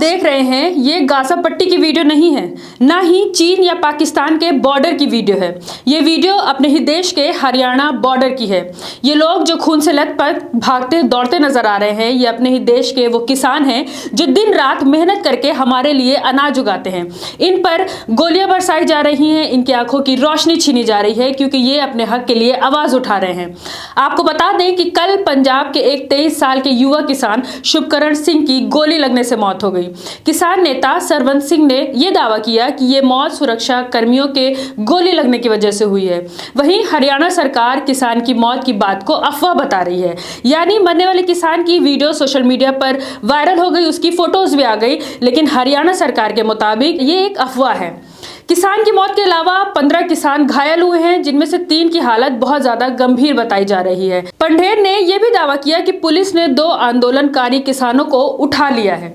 देख रहे हैं ये गाजा पट्टी की वीडियो नहीं है, ना ही चीन या पाकिस्तान के बॉर्डर की वीडियो है। ये वीडियो अपने ही देश के हरियाणा बॉर्डर की है। ये लोग जो खून से लथपथ भागते दौड़ते नजर आ रहे हैं, ये अपने ही देश के वो किसान हैं जो दिन रात मेहनत करके हमारे लिए अनाज उगाते हैं। इन पर गोलियां बरसाई जा रही हैं, इनकी आंखों की रोशनी छीनी जा रही है क्योंकि ये अपने हक के लिए आवाज उठा रहे हैं। आपको बता दें कि कल पंजाब के एक 23 साल के युवा किसान शुभकरण सिंह की गोली लगने से मौत हो गई। किसान नेता सरवंत सिंह ने यह दावा किया कि यह मौत सुरक्षा कर्मियों के गोली लगने की वजह से हुई है। वहीं हरियाणा सरकार किसान की मौत की बात को अफवाह बता रही है, यानी मरने वाले किसान की वीडियो सोशल मीडिया पर वायरल हो गई, उसकी फोटोज भी आ गई, लेकिन हरियाणा सरकार के मुताबिक ये एक अफवाह है। किसान की मौत के अलावा 15 किसान घायल हुए हैं, जिनमें से 3 की हालत बहुत ज्यादा गंभीर बताई जा रही है। पंढेर ने यह भी दावा किया कि पुलिस ने 2 आंदोलनकारी किसानों को उठा लिया है।